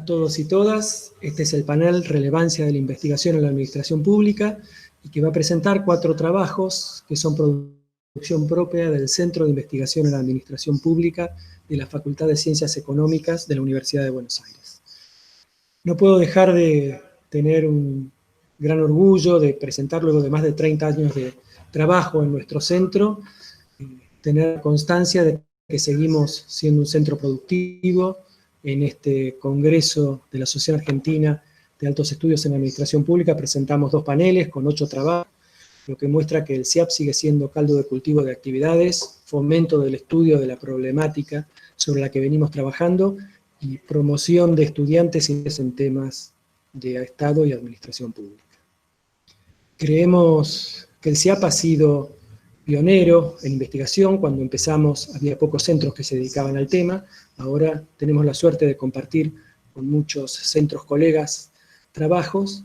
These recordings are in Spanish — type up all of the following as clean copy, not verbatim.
todos y todas. Este es el panel Relevancia de la Investigación en la Administración Pública y que va a presentar 4 trabajos que son producción propia del Centro de Investigación en la Administración Pública de la Facultad de Ciencias Económicas de la Universidad de Buenos Aires. No puedo dejar de tener un gran orgullo de presentar, luego de más de 30 años de trabajo en nuestro centro, tener constancia de que seguimos siendo un centro productivo. En este Congreso de la Asociación Argentina de Altos Estudios en Administración Pública presentamos 2 paneles con 8 trabajos, lo que muestra que el CIAP sigue siendo caldo de cultivo de actividades, fomento del estudio de la problemática sobre la que venimos trabajando y promoción de estudiantes en temas de Estado y Administración Pública. Creemos que el CIAP ha sido pionero en investigación. Cuando empezamos había pocos centros que se dedicaban al tema. Ahora tenemos la suerte de compartir con muchos centros colegas trabajos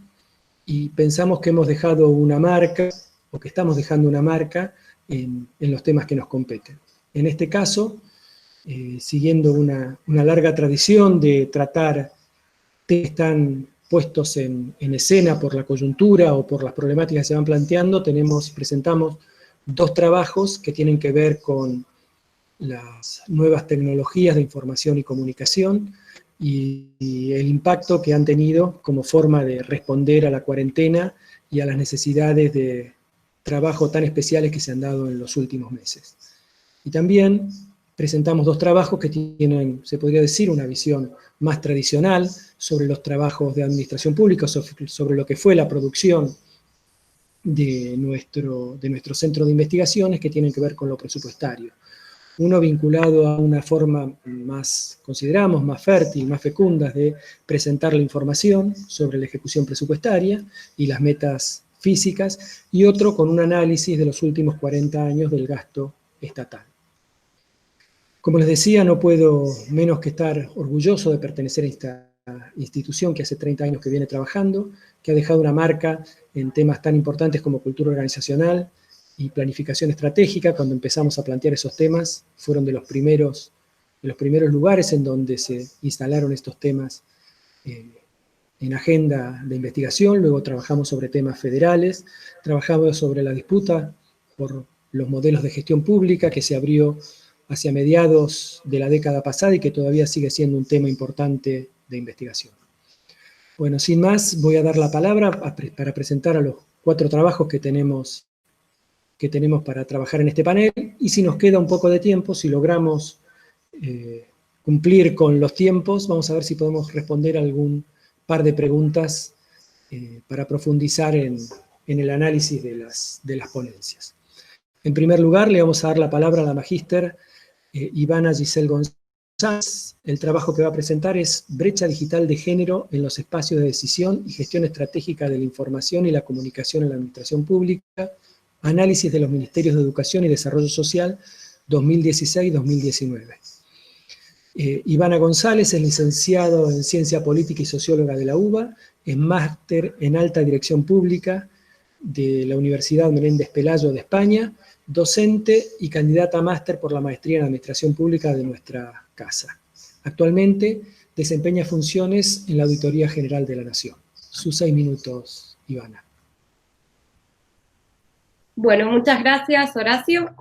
y pensamos que hemos dejado una marca, o que estamos dejando una marca en los temas que nos competen. En este caso, siguiendo una larga tradición de tratar temas que están puestos en escena por la coyuntura o por las problemáticas que se van planteando, presentamos 2 trabajos que tienen que ver con las nuevas tecnologías de información y comunicación y el impacto que han tenido como forma de responder a la cuarentena y a las necesidades de trabajo tan especiales que se han dado en los últimos meses. Y también presentamos 2 trabajos que tienen, se podría decir, una visión más tradicional sobre los trabajos de administración pública, sobre lo que fue la producción de nuestro centro de investigaciones, que tienen que ver con lo presupuestario. Uno vinculado a una forma más, consideramos, más fértil, más fecunda de presentar la información sobre la ejecución presupuestaria y las metas físicas, y otro con un análisis de los últimos 40 años del gasto estatal. Como les decía, no puedo menos que estar orgulloso de pertenecer a esta institución que hace 30 años que viene trabajando, que ha dejado una marca en temas tan importantes como cultura organizacional y planificación estratégica. Cuando empezamos a plantear esos temas, fueron de los primeros lugares en donde se instalaron estos temas en agenda de investigación. Luego trabajamos sobre temas federales, trabajamos sobre la disputa por los modelos de gestión pública que se abrió hacia mediados de la década pasada y que todavía sigue siendo un tema importante de investigación. Bueno, sin más, voy a dar la palabra para presentar a los 4 trabajos que tenemos para trabajar en este panel, y si nos queda un poco de tiempo, si logramos cumplir con los tiempos, vamos a ver si podemos responder algún par de preguntas para profundizar en el análisis de las ponencias. En primer lugar, le vamos a dar la palabra a la magíster Ivana Giselle González. El trabajo que va a presentar es Brecha Digital de Género en los Espacios de Decisión y Gestión Estratégica de la Información y la Comunicación en la Administración Pública, Análisis de los Ministerios de Educación y Desarrollo Social 2016-2019. Ivana González es licenciado en Ciencia Política y Socióloga de la UBA, es máster en Alta Dirección Pública de la Universidad Menéndez Pelayo de España, docente y candidata a máster por la maestría en Administración Pública de nuestra casa. Actualmente desempeña funciones en la Auditoría General de la Nación. Sus 6 minutos, Ivana. Bueno, muchas gracias, Horacio.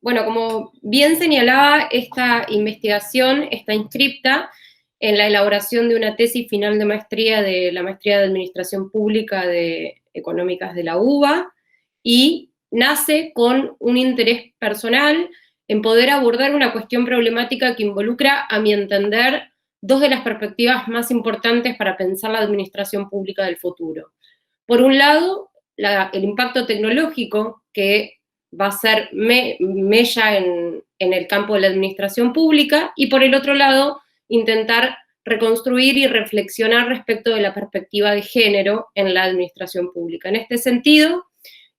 Bueno, como bien señalaba, esta investigación está inscripta en la elaboración de una tesis final de maestría de la Maestría de Administración Pública de Económicas de la UBA, y nace con un interés personal en poder abordar una cuestión problemática que involucra, a mi entender, 2 de las perspectivas más importantes para pensar la administración pública del futuro. Por un lado, el impacto tecnológico que va a ser mella en el campo de la administración pública, y por el otro lado, intentar reconstruir y reflexionar respecto de la perspectiva de género en la administración pública. En este sentido,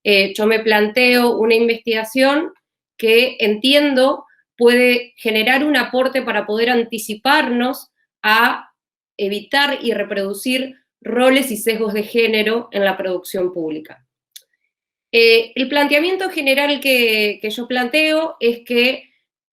yo me planteo una investigación que entiendo puede generar un aporte para poder anticiparnos a evitar y reproducir roles y sesgos de género en la producción pública. El planteamiento general que yo planteo es que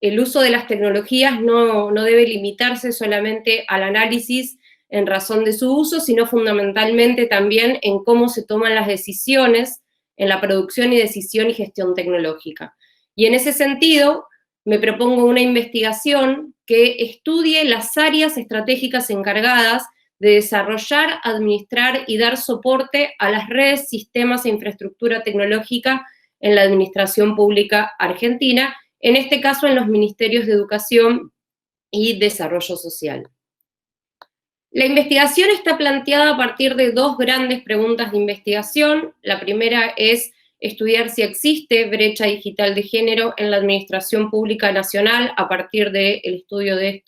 el uso de las tecnologías no debe limitarse solamente al análisis en razón de su uso, sino fundamentalmente también en cómo se toman las decisiones en la producción y decisión y gestión tecnológica. Y en ese sentido, me propongo una investigación que estudie las áreas estratégicas encargadas de desarrollar, administrar y dar soporte a las redes, sistemas e infraestructura tecnológica en la administración pública argentina, en este caso en los ministerios de Educación y Desarrollo Social. La investigación está planteada a partir de dos grandes preguntas de investigación. La primera es estudiar si existe brecha digital de género en la administración pública nacional a partir del estudio de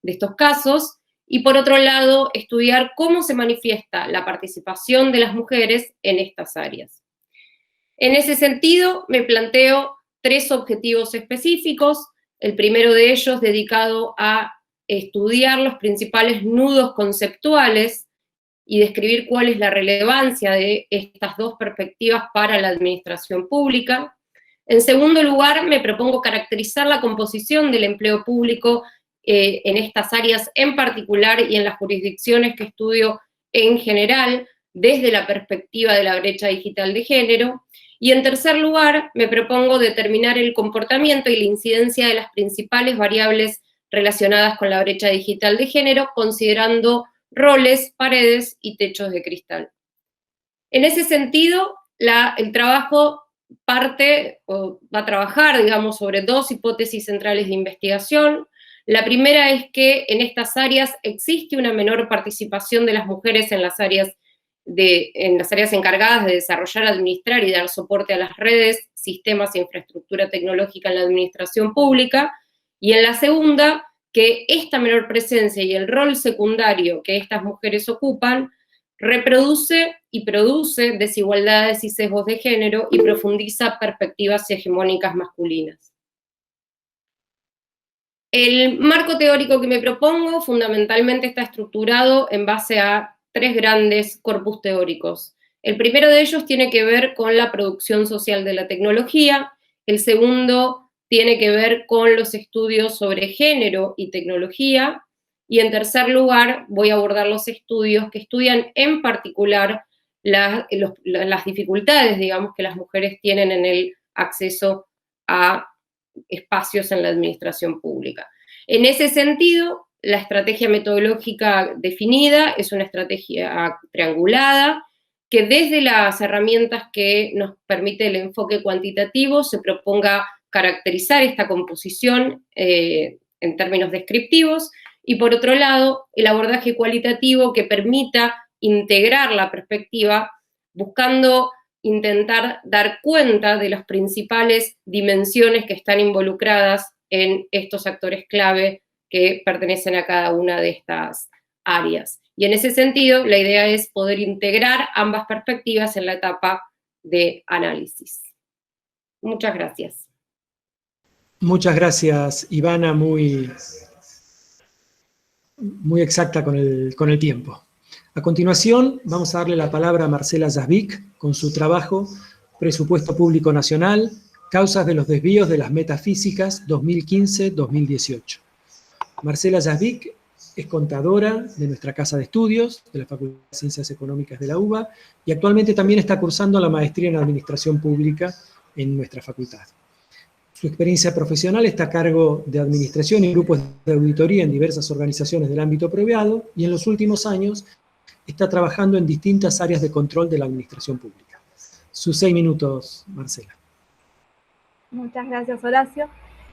estos casos. Y por otro lado, estudiar cómo se manifiesta la participación de las mujeres en estas áreas. En ese sentido, me planteo 3 objetivos específicos. El primero de ellos dedicado a estudiar los principales nudos conceptuales y describir cuál es la relevancia de estas dos perspectivas para la administración pública. En segundo lugar, me propongo caracterizar la composición del empleo público en estas áreas en particular y en las jurisdicciones que estudio en general, desde la perspectiva de la brecha digital de género. Y en tercer lugar, me propongo determinar el comportamiento y la incidencia de las principales variables relacionadas con la brecha digital de género, considerando roles, paredes y techos de cristal. En ese sentido, el trabajo va a trabajar, digamos, sobre 2 hipótesis centrales de investigación. La primera es que en estas áreas existe una menor participación de las mujeres en las áreas encargadas de desarrollar, administrar y dar soporte a las redes, sistemas e infraestructura tecnológica en la administración pública, y en la segunda, que esta menor presencia y el rol secundario que estas mujeres ocupan reproduce y produce desigualdades y sesgos de género y profundiza perspectivas hegemónicas masculinas. El marco teórico que me propongo fundamentalmente está estructurado en base a 3 grandes corpus teóricos. El primero de ellos tiene que ver con la producción social de la tecnología, el segundo tiene que ver con los estudios sobre género y tecnología, y en tercer lugar voy a abordar los estudios que estudian en particular las dificultades, digamos, que las mujeres tienen en el acceso a espacios en la administración pública. En ese sentido, la estrategia metodológica definida es una estrategia triangulada que desde las herramientas que nos permite el enfoque cuantitativo se proponga caracterizar esta composición en términos descriptivos, y por otro lado, el abordaje cualitativo que permita integrar la perspectiva buscando intentar dar cuenta de las principales dimensiones que están involucradas en estos actores clave que pertenecen a cada una de estas áreas. Y en ese sentido, la idea es poder integrar ambas perspectivas en la etapa de análisis. Muchas gracias. Muchas gracias, Ivana, muy exacta con el tiempo. A continuación, vamos a darle la palabra a Marcela Jasbik con su trabajo Presupuesto Público Nacional, Causas de los Desvíos de las Metafísicas 2015-2018. Marcela Jasbik es contadora de nuestra Casa de Estudios, de la Facultad de Ciencias Económicas de la UBA, y actualmente también está cursando la maestría en Administración Pública en nuestra facultad. Su experiencia profesional está a cargo de administración y grupos de auditoría en diversas organizaciones del ámbito privado, y en los últimos años está trabajando en distintas áreas de control de la administración pública. Sus 6 minutos, Marcela. Muchas gracias, Horacio.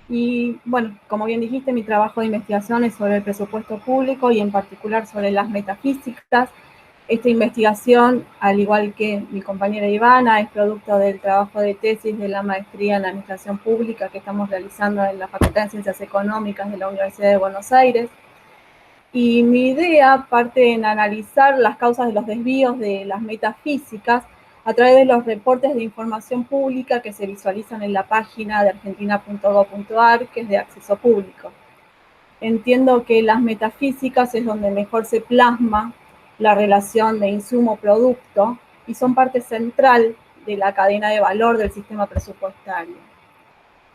Y bueno, como bien dijiste, mi trabajo de investigación es sobre el presupuesto público y en particular sobre las metafísicas. Esta investigación, al igual que mi compañera Ivana, es producto del trabajo de tesis de la maestría en Administración Pública que estamos realizando en la Facultad de Ciencias Económicas de la Universidad de Buenos Aires. Y mi idea parte en analizar las causas de los desvíos de las metafísicas a través de los reportes de información pública que se visualizan en la página de argentina.gov.ar, que es de acceso público. Entiendo que las metafísicas es donde mejor se plasma la relación de insumo-producto y son parte central de la cadena de valor del sistema presupuestario.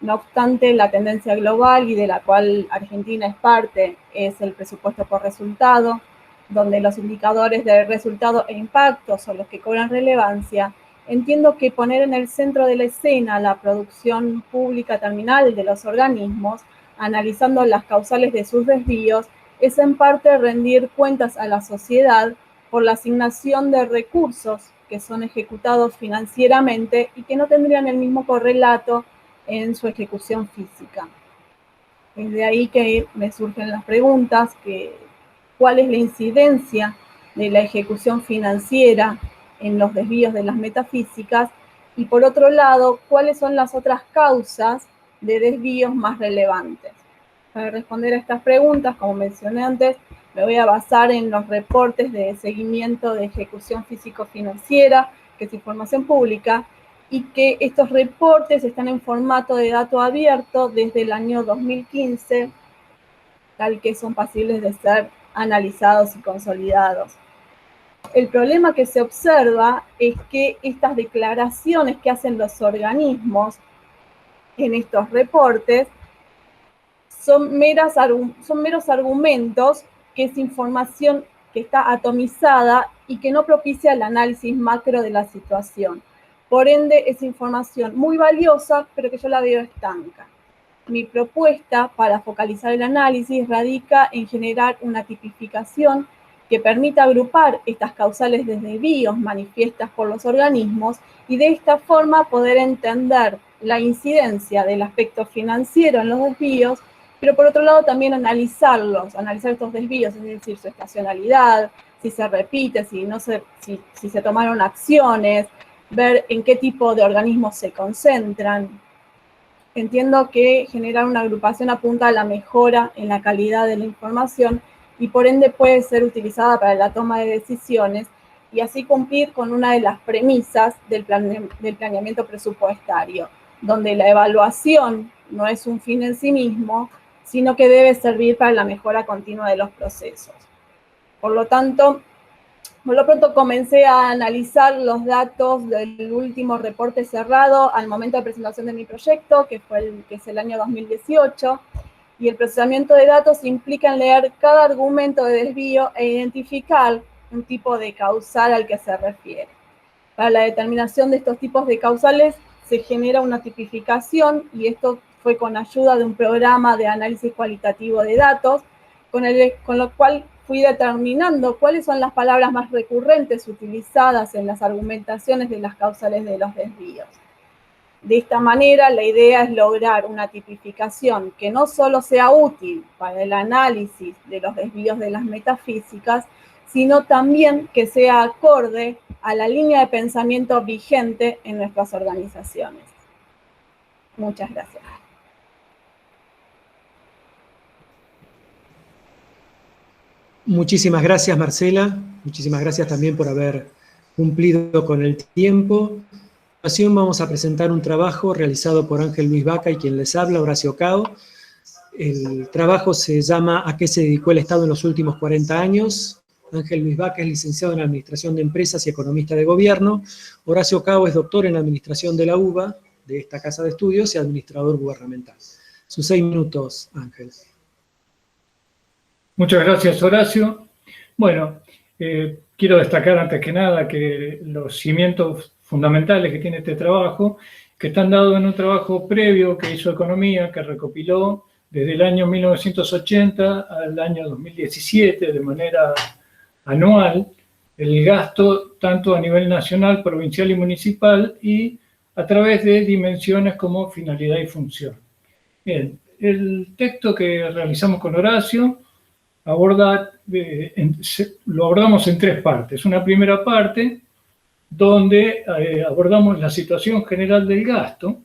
No obstante, la tendencia global y de la cual Argentina es parte es el presupuesto por resultado, donde los indicadores de resultado e impacto son los que cobran relevancia, entiendo que poner en el centro de la escena la producción pública terminal de los organismos, analizando las causales de sus desvíos, es en parte rendir cuentas a la sociedad por la asignación de recursos que son ejecutados financieramente y que no tendrían el mismo correlato en su ejecución física. Es de ahí que me surgen las preguntas, ¿cuál es la incidencia de la ejecución financiera en los desvíos de las metafísicas? Y por otro lado, ¿cuáles son las otras causas de desvíos más relevantes? Para responder a estas preguntas, como mencioné antes, me voy a basar en los reportes de seguimiento de ejecución físico-financiera, que es información pública, y que estos reportes están en formato de dato abierto desde el año 2015, tal que son pasibles de ser analizados y consolidados. El problema que se observa es que estas declaraciones que hacen los organismos en estos reportes son meros argumentos, que es información que está atomizada y que no propicia el análisis macro de la situación. Por ende, es información muy valiosa, pero que yo la veo estanca. Mi propuesta para focalizar el análisis radica en generar una tipificación que permita agrupar estas causales de desvíos manifiestas por los organismos y de esta forma poder entender la incidencia del aspecto financiero en los desvíos, pero por otro lado también analizar estos desvíos, es decir, su estacionalidad, si se repite, si se tomaron acciones, ver en qué tipo de organismos se concentran. Entiendo que generar una agrupación apunta a la mejora en la calidad de la información y por ende puede ser utilizada para la toma de decisiones y así cumplir con una de las premisas del planeamiento presupuestario, donde la evaluación no es un fin en sí mismo, sino que debe servir para la mejora continua de los procesos. Por lo tanto, por lo pronto comencé a analizar los datos del último reporte cerrado al momento de presentación de mi proyecto, que es el año 2018, y el procesamiento de datos implica en leer cada argumento de desvío e identificar un tipo de causal al que se refiere. Para la determinación de estos tipos de causales se genera una tipificación y esto fue con ayuda de un programa de análisis cualitativo de datos, con lo cual fui determinando cuáles son las palabras más recurrentes utilizadas en las argumentaciones de las causales de los desvíos. De esta manera, la idea es lograr una tipificación que no solo sea útil para el análisis de los desvíos de las metafísicas, sino también que sea acorde a la línea de pensamiento vigente en nuestras organizaciones. Muchas gracias. Muchísimas gracias, Marcela. Muchísimas gracias también por haber cumplido con el tiempo. A continuación vamos a presentar un trabajo realizado por Ángel Luis Vaca y quien les habla, Horacio Cao. El trabajo se llama ¿A qué se dedicó el Estado en los últimos 40 años? Ángel Luis Vaca es licenciado en Administración de Empresas y economista de gobierno. Horacio Cao es doctor en Administración de la UBA, de esta casa de estudios, y administrador gubernamental. Sus 6 minutos, Ángel. Muchas gracias, Horacio. Bueno, quiero destacar antes que nada que los cimientos fundamentales que tiene este trabajo, que están dados en un trabajo previo que hizo Economía, que recopiló desde el año 1980 al año 2017 de manera anual el gasto tanto a nivel nacional, provincial y municipal y a través de dimensiones como finalidad y función. Bien, el texto que realizamos con Horacio lo abordamos en 3 partes. Una primera parte donde abordamos la situación general del gasto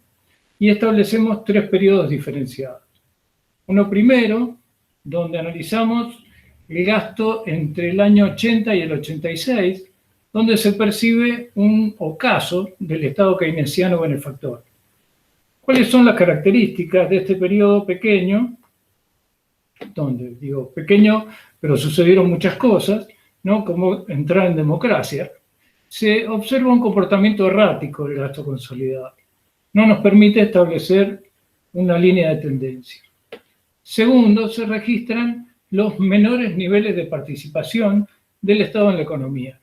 y establecemos 3 periodos diferenciados. Uno primero, donde analizamos el gasto entre el año 80 y el 86, donde se percibe un ocaso del Estado keynesiano benefactor. ¿Cuáles son las características de este periodo pequeño? Donde, digo, pequeño, pero sucedieron muchas cosas, ¿no? Como entrar en democracia, se observa un comportamiento errático del gasto consolidado. No nos permite establecer una línea de tendencia. Segundo, se registran los menores niveles de participación del Estado en la economía.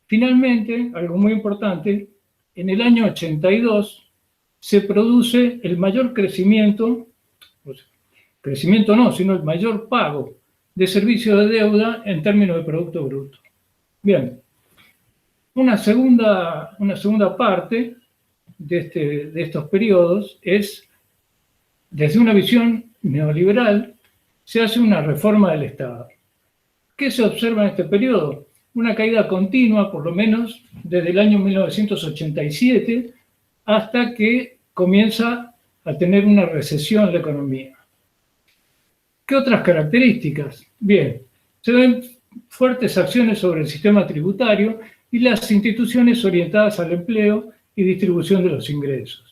Finalmente, algo muy importante, en el año 82 se produce el mayor crecimiento no, sino el mayor pago de servicio de deuda en términos de Producto Bruto. Bien, una segunda parte de estos periodos es, desde una visión neoliberal, se hace una reforma del Estado. ¿Qué se observa en este periodo? Una caída continua, por lo menos desde el año 1987, hasta que comienza a tener una recesión la economía. ¿Qué otras características? Bien, se ven fuertes acciones sobre el sistema tributario y las instituciones orientadas al empleo y distribución de los ingresos.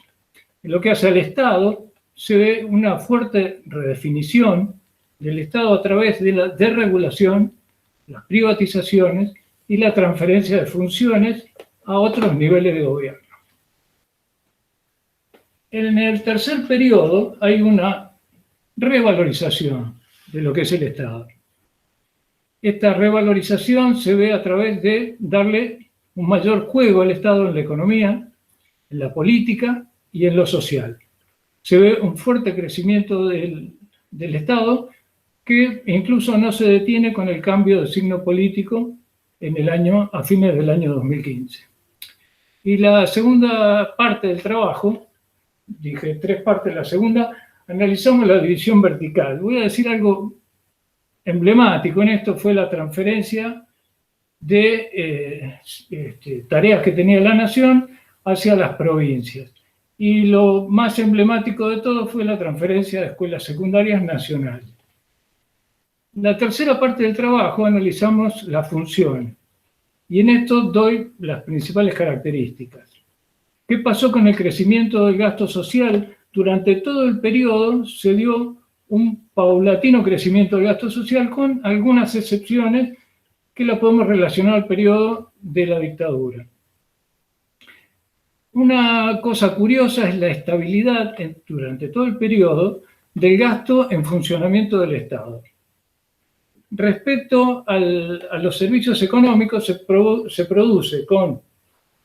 En lo que hace al Estado, se ve una fuerte redefinición del Estado a través de la desregulación, las privatizaciones y la transferencia de funciones a otros niveles de gobierno. En el tercer periodo hay una revalorización de lo que es el Estado. Esta revalorización se ve a través de darle un mayor juego al Estado en la economía, en la política y en lo social. Se ve un fuerte crecimiento del Estado que incluso no se detiene con el cambio de signo político a fines del año 2015. Y la segunda parte del trabajo, dije 3 partes, la segunda, analizamos la división vertical. Voy a decir algo emblemático en esto, fue la transferencia de tareas que tenía la nación hacia las provincias. Y lo más emblemático de todo fue la transferencia de escuelas secundarias nacionales. La tercera parte del trabajo analizamos la función. Y en esto doy las principales características. ¿Qué pasó con el crecimiento del gasto social? Durante todo el periodo se dio un paulatino crecimiento del gasto social con algunas excepciones que la podemos relacionar al periodo de la dictadura. Una cosa curiosa es la estabilidad durante todo el periodo del gasto en funcionamiento del Estado. Respecto a los servicios económicos, se produce con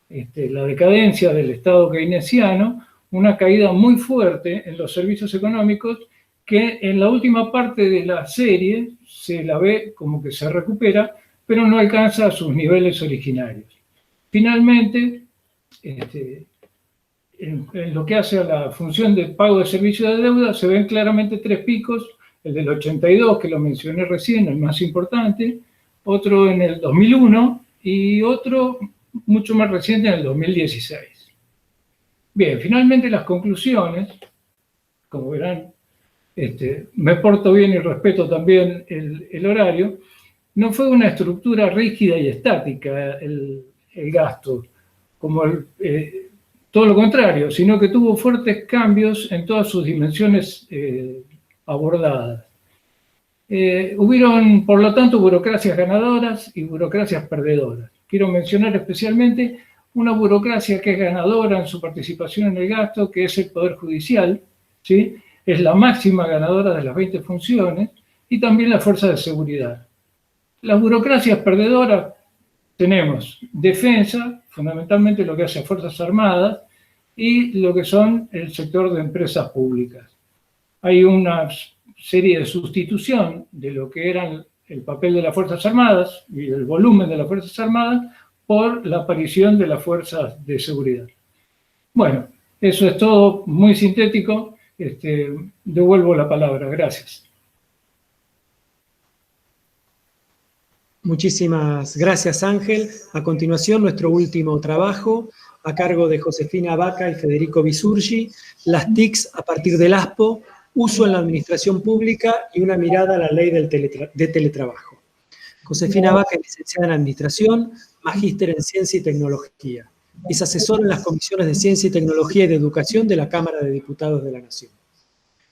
la decadencia del Estado keynesiano una caída muy fuerte en los servicios económicos que en la última parte de la serie se la ve como que se recupera, pero no alcanza a sus niveles originarios. Finalmente, en lo que hace a la función de pago de servicio de deuda, se ven claramente 3 picos, el del 82, que lo mencioné recién, el más importante, otro en el 2001 y otro mucho más reciente en el 2016. Bien, finalmente las conclusiones, como verán, me porto bien y respeto también el horario, no fue una estructura rígida y estática el gasto, como todo lo contrario, sino que tuvo fuertes cambios en todas sus dimensiones abordadas. Hubieron, por lo tanto, burocracias ganadoras y burocracias perdedoras. Quiero mencionar especialmente una burocracia que es ganadora en su participación en el gasto, que es el Poder Judicial, ¿sí? Es la máxima ganadora de las 20 funciones, y también la Fuerza de Seguridad. Las burocracias perdedoras tenemos defensa, fundamentalmente lo que hace a Fuerzas Armadas, y lo que son el sector de empresas públicas. Hay una serie de sustitución de lo que eran el papel de las Fuerzas Armadas y el volumen de las Fuerzas Armadas por la aparición de las Fuerzas de Seguridad. Bueno, eso es todo muy sintético. Devuelvo la palabra. Gracias. Muchísimas gracias, Ángel. A continuación, nuestro último trabajo, a cargo de Josefina Baca y Federico Bisurgi, las TICs a partir del ASPO, uso en la administración pública y una mirada a la ley de teletrabajo. Josefina Baca es licenciada en Administración, magíster en Ciencia y Tecnología. Es asesora en las comisiones de Ciencia y Tecnología y de Educación de la Cámara de Diputados de la Nación.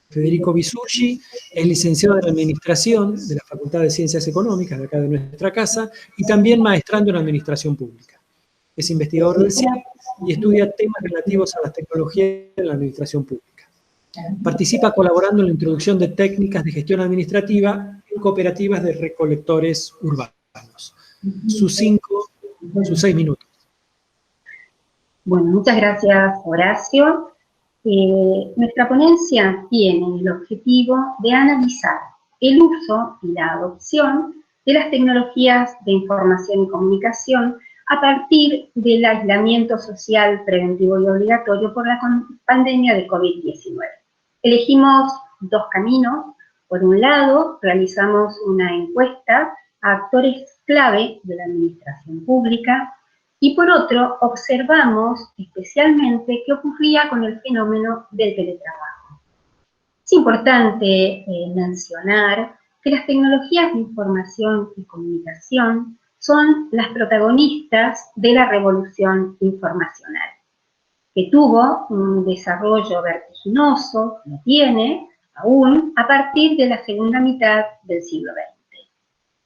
Federico Bisurgi es licenciado en Administración de la Facultad de Ciencias Económicas, de acá de nuestra casa, y también maestrando en Administración Pública. Es investigador del CIAP y estudia temas relativos a las tecnologías en la administración pública. Participa colaborando en la introducción de técnicas de gestión administrativa cooperativas de recolectores urbanos. Sus 6 minutos. Bueno, muchas gracias, Horacio. Nuestra ponencia tiene el objetivo de analizar el uso y la adopción de las tecnologías de información y comunicación a partir del aislamiento social preventivo y obligatorio por la pandemia de COVID-19. Elegimos dos caminos. Por un lado, realizamos una encuesta a actores clave de la administración pública, y por otro, observamos especialmente qué ocurría con el fenómeno del teletrabajo. Es importante mencionar que las tecnologías de información y comunicación son las protagonistas de la revolución informacional, que tuvo un desarrollo vertiginoso, lo tiene aún, a partir de la segunda mitad del siglo XX,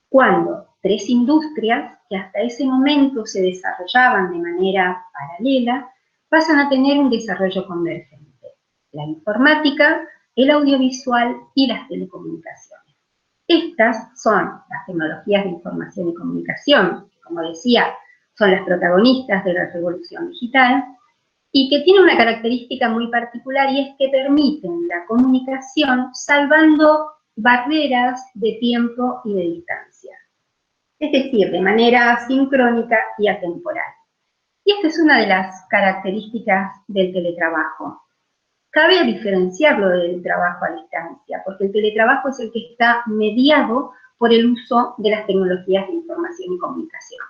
cuando 3 industrias que hasta ese momento se desarrollaban de manera paralela, pasan a tener un desarrollo convergente: la informática, el audiovisual y las telecomunicaciones. Estas son las tecnologías de información y comunicación, que, como decía, son las protagonistas de la revolución digital, y que tienen una característica muy particular, y es que permiten la comunicación salvando barreras de tiempo y de distancia, es decir, de manera sincrónica y atemporal. Y esta es una de las características del teletrabajo. Cabe diferenciarlo del trabajo a distancia, porque el teletrabajo es el que está mediado por el uso de las tecnologías de información y comunicación.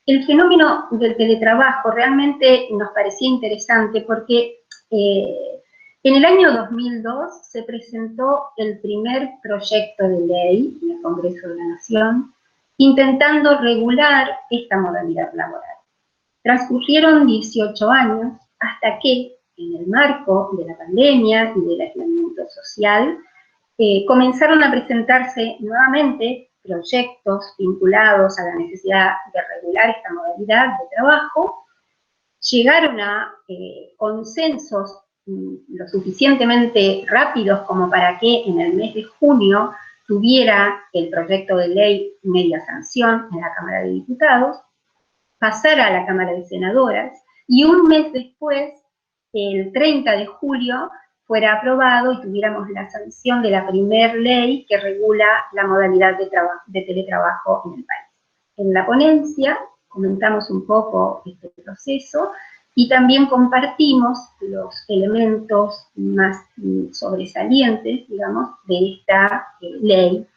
El fenómeno del teletrabajo realmente nos parecía interesante porque en el año 2002 se presentó el primer proyecto de ley en el Congreso de la Nación intentando regular esta modalidad laboral. Transcurrieron 18 años hasta que, en el marco de la pandemia y del aislamiento social, comenzaron a presentarse nuevamente proyectos vinculados a la necesidad de regular esta modalidad de trabajo. Llegaron a consensos lo suficientemente rápidos como para que en el mes de junio tuviera el proyecto de ley media sanción en la Cámara de Diputados, pasara a la Cámara de Senadoras, y un mes después, el 30 de julio, fuera aprobado y tuviéramos la sanción de la primer ley que regula la modalidad de teletrabajo en el país. En la ponencia comentamos un poco este proceso y también compartimos los elementos más sobresalientes, digamos, de esta ley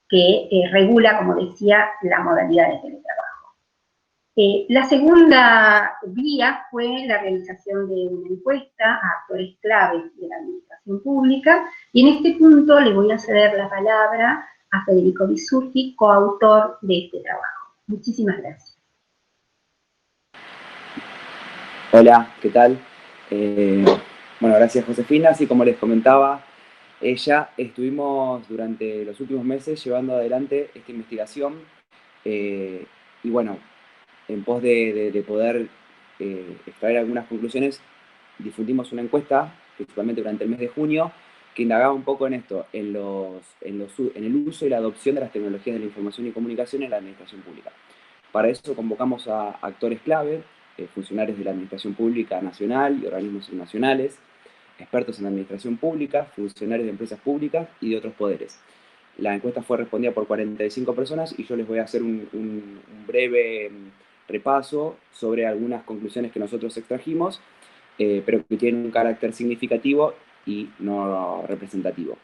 que regula, como decía, la modalidad de teletrabajo. La segunda vía fue la realización de una encuesta a actores clave de la administración pública, y en este punto le voy a ceder la palabra a Federico Bisurti, coautor de este trabajo. Muchísimas gracias. Hola, ¿qué tal? Bueno, gracias Josefina. Así como les comentaba ella, estuvimos durante los últimos meses llevando adelante esta investigación y bueno, en pos de poder extraer algunas conclusiones, difundimos una encuesta, principalmente durante el mes de junio, que indagaba un poco en esto, en el uso y la adopción de las tecnologías de la información y comunicación en la administración pública. Para eso convocamos a actores clave, funcionarios de la administración pública nacional y organismos nacionales, expertos en administración pública, funcionarios de empresas públicas y de otros poderes. La encuesta fue respondida por 45 personas y yo les voy a hacer un breve repaso sobre algunas conclusiones que nosotros extrajimos, pero que tienen un carácter significativo y no representativo.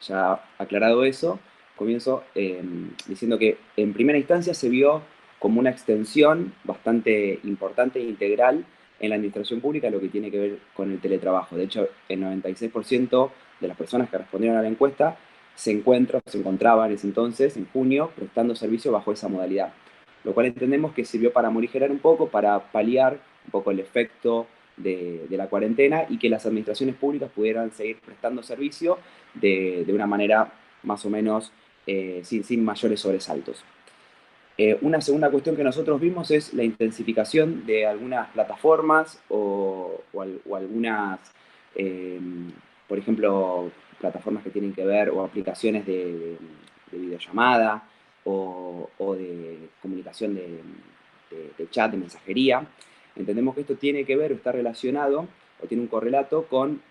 Ya aclarado eso, comienzo diciendo que en primera instancia se vio como una extensión bastante importante e integral en la administración pública lo que tiene que ver con el teletrabajo. De hecho, el 96% de las personas que respondieron a la encuesta se encontraban en ese entonces, en junio, prestando servicio bajo esa modalidad. Lo cual entendemos que sirvió para morigerar un poco, para paliar un poco el efecto de la cuarentena y que las administraciones públicas pudieran seguir prestando servicio de una manera más o menos sin mayores sobresaltos. Una segunda cuestión que nosotros vimos es la intensificación de algunas plataformas o algunas por ejemplo, plataformas que tienen que ver, o aplicaciones de videollamada, o de comunicación de chat, de mensajería. Entendemos que esto tiene que ver o está relacionado, o tiene un correlato con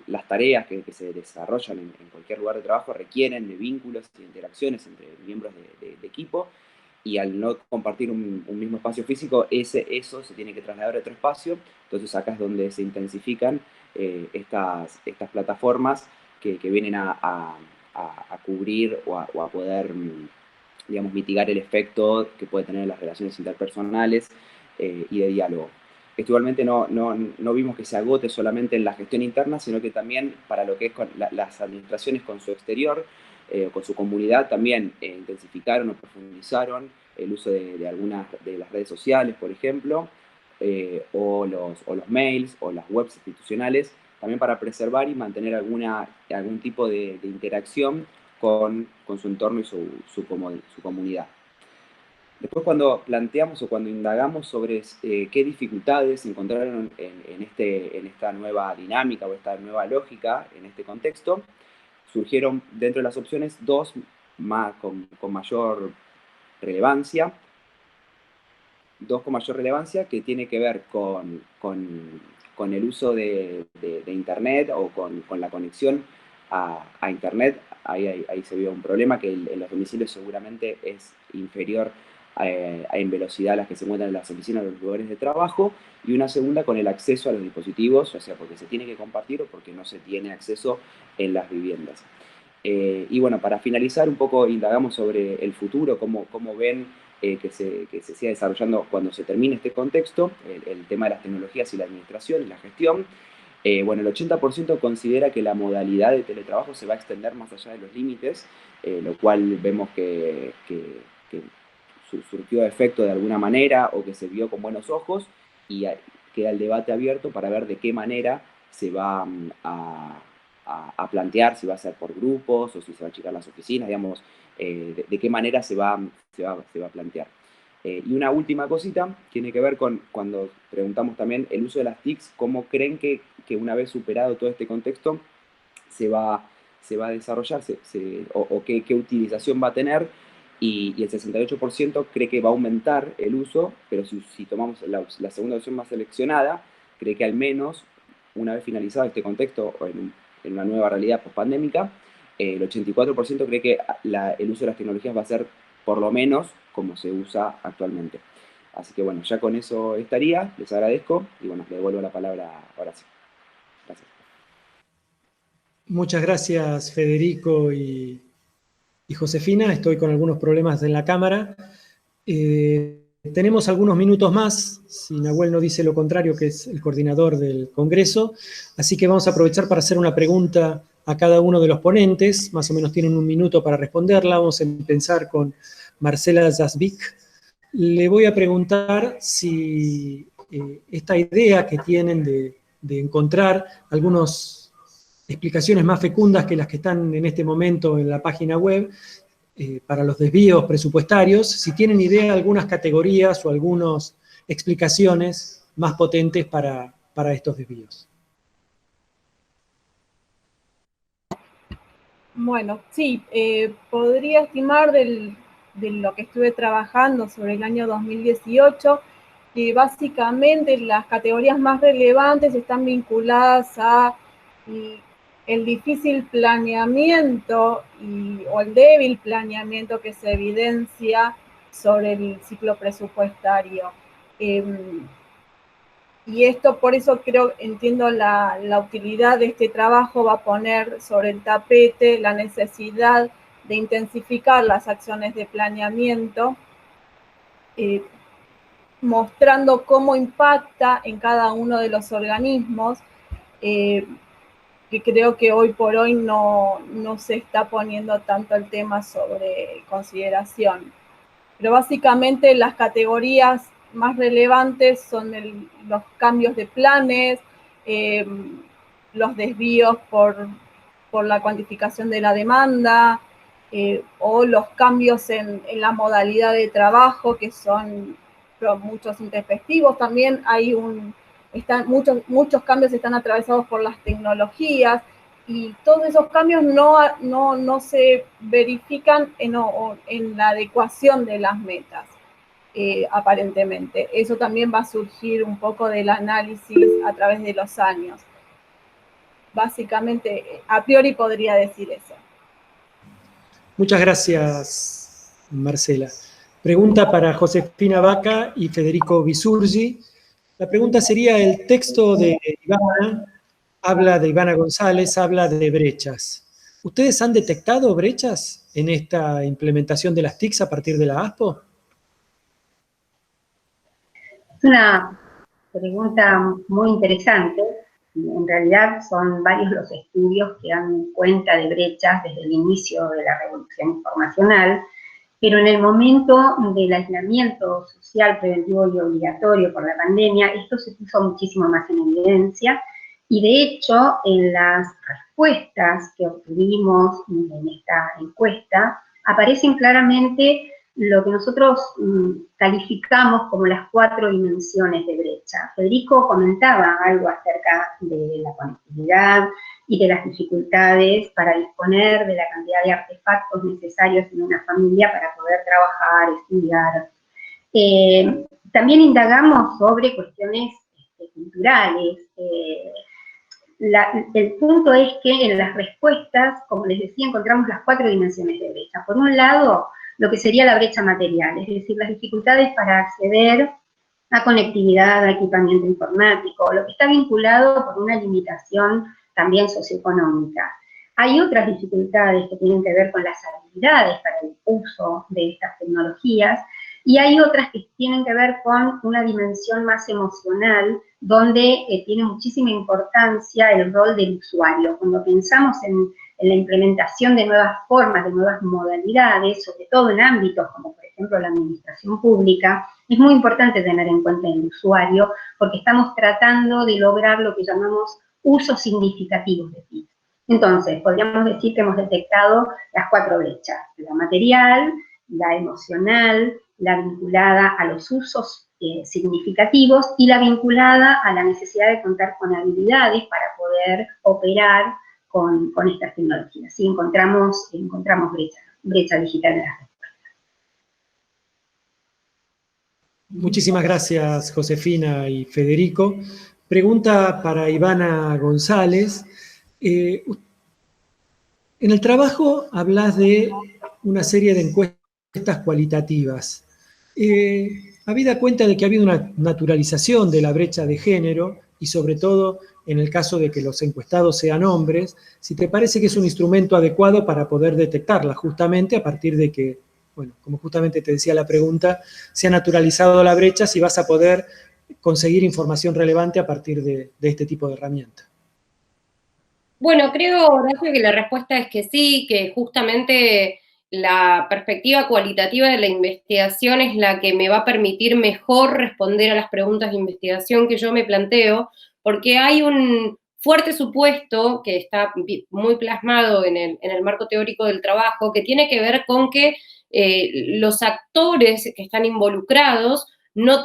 las tareas que se desarrollan en cualquier lugar de trabajo requieren de vínculos y de interacciones entre miembros de equipo, y al no compartir un mismo espacio físico, eso se tiene que trasladar a otro espacio. Entonces acá es donde se intensifican estas plataformas que vienen a cubrir o a poder, digamos, mitigar el efecto que puede tener en las relaciones interpersonales y de diálogo. Esto igualmente no vimos que se agote solamente en la gestión interna, sino que también para lo que es con las administraciones con su exterior, con su comunidad, también intensificaron o profundizaron el uso de algunas de las redes sociales, por ejemplo, o los mails o las webs institucionales, también para preservar y mantener algún tipo de interacción con su entorno y su comunidad. Después, cuando planteamos o cuando indagamos sobre qué dificultades encontraron en esta nueva dinámica o esta nueva lógica en este contexto, surgieron dentro de las opciones dos con mayor relevancia, que tiene que ver con el uso de Internet o con la conexión a Internet. Ahí se vio un problema que en los domicilios seguramente es inferior en velocidad a las que se muestran en las oficinas o los lugares de trabajo, y una segunda con el acceso a los dispositivos, o sea, porque se tiene que compartir o porque no se tiene acceso en las viviendas. Y bueno, para finalizar un poco indagamos sobre el futuro, cómo ven que se siga desarrollando cuando se termine este contexto, el tema de las tecnologías y la administración y la gestión. Bueno, el 80% considera que la modalidad de teletrabajo se va a extender más allá de los límites, lo cual vemos que surgió efecto de alguna manera o que se vio con buenos ojos, y queda el debate abierto para ver de qué manera se va a plantear, si va a ser por grupos o si se va a achicar las oficinas, digamos, de qué manera se va a plantear. Y una última cosita tiene que ver con cuando preguntamos también el uso de las TICs, cómo creen que una vez superado todo este contexto se va a desarrollar o qué utilización va a tener, y el 68% cree que va a aumentar el uso, pero si tomamos la segunda opción más seleccionada, cree que al menos una vez finalizado este contexto o en una nueva realidad post-pandémica, el 84% cree que el uso de las tecnologías va a ser por lo menos como se usa actualmente. Así que bueno, ya con eso estaría. Les agradezco y bueno, le devuelvo la palabra ahora sí. Gracias. Muchas gracias, Federico y Josefina. Estoy con algunos problemas en la cámara. Tenemos algunos minutos más, si Nahuel no dice lo contrario, que es el coordinador del Congreso. Así que vamos a aprovechar para hacer una pregunta a cada uno de los ponentes. Más o menos tienen un minuto para responderla. Vamos a empezar con Marcela Zasbik. Le voy a preguntar si esta idea que tienen de encontrar algunas explicaciones más fecundas que las que están en este momento en la página web para los desvíos presupuestarios, si tienen idea de algunas categorías o algunas explicaciones más potentes para estos desvíos. Bueno, sí, podría estimar de lo que estuve trabajando sobre el año 2018, que básicamente las categorías más relevantes están vinculadas a el difícil planeamiento o el débil planeamiento que se evidencia sobre el ciclo presupuestario. Y esto, por eso entiendo la utilidad de este trabajo, va a poner sobre el tapete la necesidad de intensificar las acciones de planeamiento, mostrando cómo impacta en cada uno de los organismos, que creo que hoy por hoy no se está poniendo tanto el tema sobre consideración. Pero básicamente las categorías más relevantes son los cambios de planes, los desvíos por la cuantificación de la demanda, o los cambios en la modalidad de trabajo, que son muchos intempestivos. También hay muchos cambios están atravesados por las tecnologías, y todos esos cambios no se verifican en la adecuación de las metas, aparentemente. Eso también va a surgir un poco del análisis a través de los años. Básicamente, a priori podría decir eso. Muchas gracias, Marcela. Pregunta para Josefina Vaca y Federico Bisurgi. La pregunta sería, el texto de Ivana González, habla de brechas. ¿Ustedes han detectado brechas en esta implementación de las TICs a partir de la ASPO? Es una pregunta muy interesante. En realidad son varios los estudios que dan cuenta de brechas desde el inicio de la revolución informacional, pero en el momento del aislamiento social preventivo y obligatorio por la pandemia, esto se puso muchísimo más en evidencia, y de hecho en las respuestas que obtuvimos en esta encuesta aparecen claramente lo que nosotros calificamos como las 4 dimensiones de brecha. Federico comentaba algo acerca de la conectividad y de las dificultades para disponer de la cantidad de artefactos necesarios en una familia para poder trabajar, estudiar. También indagamos sobre cuestiones culturales. El punto es que en las respuestas, como les decía, encontramos las 4 dimensiones de brecha. Por un lado, lo que sería la brecha material, es decir, las dificultades para acceder a conectividad, a equipamiento informático, lo que está vinculado por una limitación también socioeconómica. Hay otras dificultades que tienen que ver con las habilidades para el uso de estas tecnologías, y hay otras que tienen que ver con una dimensión más emocional, donde tiene muchísima importancia el rol del usuario. Cuando pensamos en la implementación de nuevas formas, de nuevas modalidades, sobre todo en ámbitos como por ejemplo la administración pública, es muy importante tener en cuenta el usuario, porque estamos tratando de lograr lo que llamamos usos significativos de TIC. Entonces, podríamos decir que hemos detectado las 4 brechas: la material, la emocional, la vinculada a los usos significativos y la vinculada a la necesidad de contar con habilidades para poder operar con estas tecnologías. Sí, encontramos brecha digital en las respuestas. Muchísimas gracias, Josefina y Federico. Pregunta para Ivana González. En el trabajo hablas de una serie de encuestas cualitativas. Habida cuenta de que ha habido una naturalización de la brecha de género, y sobre todo en el caso de que los encuestados sean hombres, si te parece que es un instrumento adecuado para poder detectarla, justamente a partir de que, bueno, como justamente te decía la pregunta, se ha naturalizado la brecha, si vas a poder conseguir información relevante a partir de este tipo de herramienta. Bueno, creo, Horacio, que la respuesta es que sí, que justamente la perspectiva cualitativa de la investigación es la que me va a permitir mejor responder a las preguntas de investigación que yo me planteo, porque hay un fuerte supuesto que está muy plasmado en el marco teórico del trabajo, que tiene que ver con que los actores que están involucrados no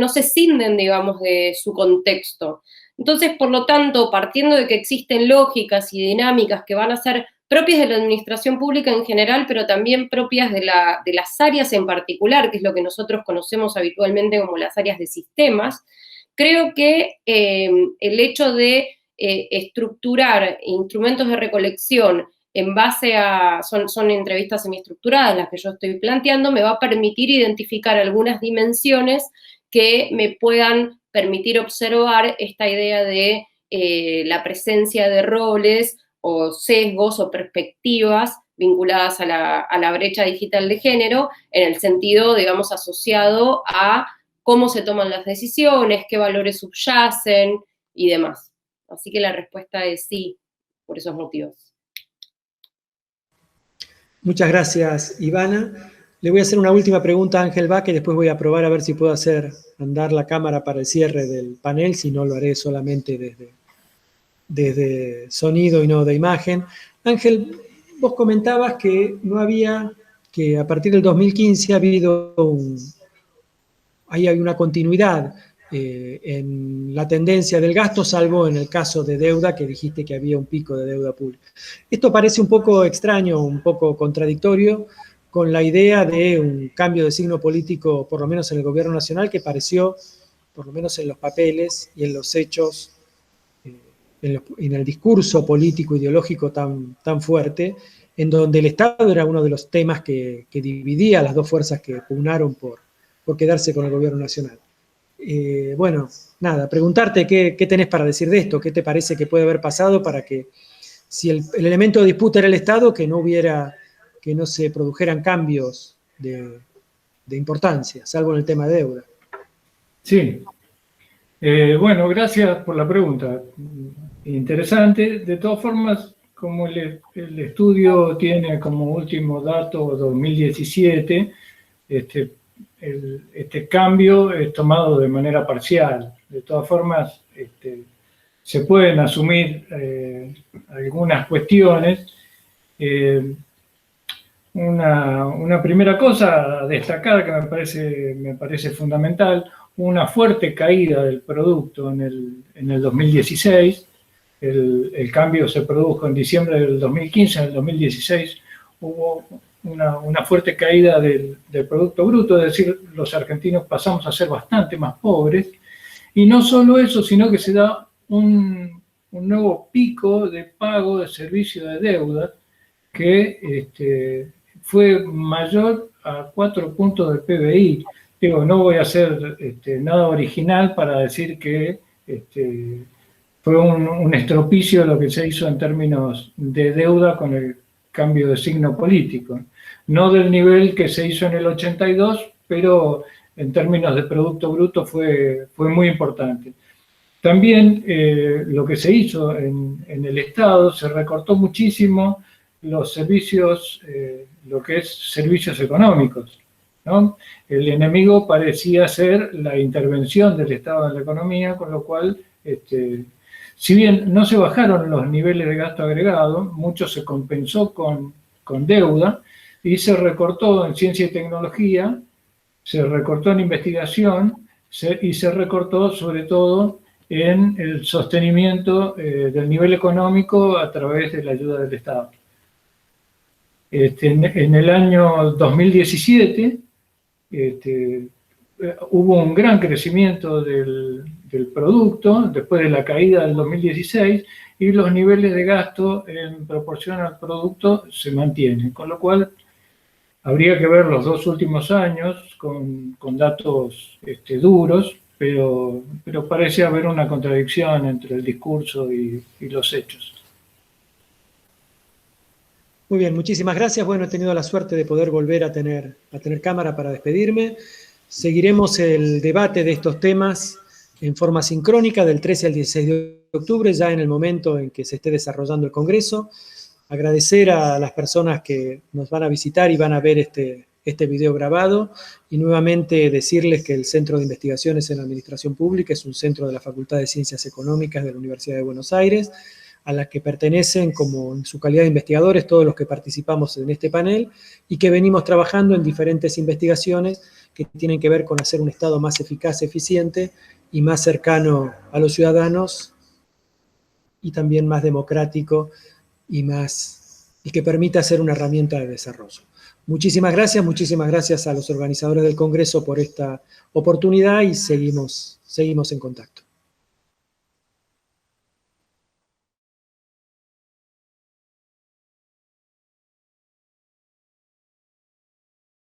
se cinden, digamos, de su contexto. Entonces, por lo tanto, partiendo de que existen lógicas y dinámicas que van a ser propias de la administración pública en general, pero también propias de las áreas en particular, que es lo que nosotros conocemos habitualmente como las áreas de sistemas, creo que el hecho de estructurar instrumentos de recolección en base a, son entrevistas semiestructuradas las que yo estoy planteando, me va a permitir identificar algunas dimensiones que me puedan permitir observar esta idea de la presencia de roles o sesgos o perspectivas vinculadas a la brecha digital de género, en el sentido, digamos, asociado a cómo se toman las decisiones, qué valores subyacen y demás. Así que la respuesta es sí, por esos motivos. Muchas gracias, Ivana. Le voy a hacer una última pregunta a Ángel Vaca y después voy a probar a ver si puedo hacer andar la cámara para el cierre del panel, si no lo haré solamente desde sonido y no de imagen. Ángel, vos comentabas que que a partir del 2015 hay una continuidad en la tendencia del gasto, salvo en el caso de deuda, que dijiste que había un pico de deuda pública. Esto parece un poco extraño, un poco contradictorio con la idea de un cambio de signo político, por lo menos en el gobierno nacional, que pareció, por lo menos en los papeles y en los hechos, en el discurso político ideológico tan fuerte, en donde el Estado era uno de los temas que dividía a las dos fuerzas que pugnaron por quedarse con el gobierno nacional. Bueno, nada, preguntarte qué tenés para decir de esto, qué te parece que puede haber pasado para que, si el elemento de disputa era el Estado, que no se produjeran cambios de importancia, salvo en el tema de deuda. Sí. Bueno, gracias por la pregunta. Interesante. De todas formas, como el estudio tiene como último dato 2017, este cambio es tomado de manera parcial. De todas formas, se pueden asumir algunas cuestiones. Una primera cosa a destacar que me parece fundamental, una fuerte caída del producto en el 2016. El cambio se produjo en diciembre del 2015, en el 2016 hubo una fuerte caída del Producto Bruto, es decir, los argentinos pasamos a ser bastante más pobres, y no solo eso, sino que se da un nuevo pico de pago de servicio de deuda que fue mayor a 4 puntos del PBI. Digo, no voy a hacer nada original para decir que fue un estropicio lo que se hizo en términos de deuda con el cambio de signo político. No del nivel que se hizo en el 82, pero en términos de Producto Bruto fue muy importante. También lo que se hizo en el Estado, se recortó muchísimo los servicios, lo que es servicios económicos, ¿no? El enemigo parecía ser la intervención del Estado en la economía, con lo cual, si bien no se bajaron los niveles de gasto agregado, mucho se compensó con deuda y se recortó en ciencia y tecnología, se recortó en investigación y se recortó sobre todo en el sostenimiento del nivel económico a través de la ayuda del Estado. En el año 2017 hubo un gran crecimiento del producto después de la caída del 2016 y los niveles de gasto en proporción al producto se mantienen, con lo cual habría que ver los 2 últimos años con datos duros, pero parece haber una contradicción entre el discurso y los hechos. Muy bien, muchísimas gracias. Bueno, he tenido la suerte de poder volver a tener cámara para despedirme. Seguiremos el debate de estos temas en forma sincrónica del 13 al 16 de octubre, ya en el momento en que se esté desarrollando el Congreso. Agradecer a las personas que nos van a visitar y van a ver este video grabado, y nuevamente decirles que el Centro de Investigaciones en Administración Pública es un centro de la Facultad de Ciencias Económicas de la Universidad de Buenos Aires, a la que pertenecen, como en su calidad de investigadores, todos los que participamos en este panel, y que venimos trabajando en diferentes investigaciones que tienen que ver con hacer un Estado más eficaz, eficiente y más cercano a los ciudadanos, y también más democrático y que permita ser una herramienta de desarrollo. Muchísimas gracias a los organizadores del Congreso por esta oportunidad y seguimos en contacto.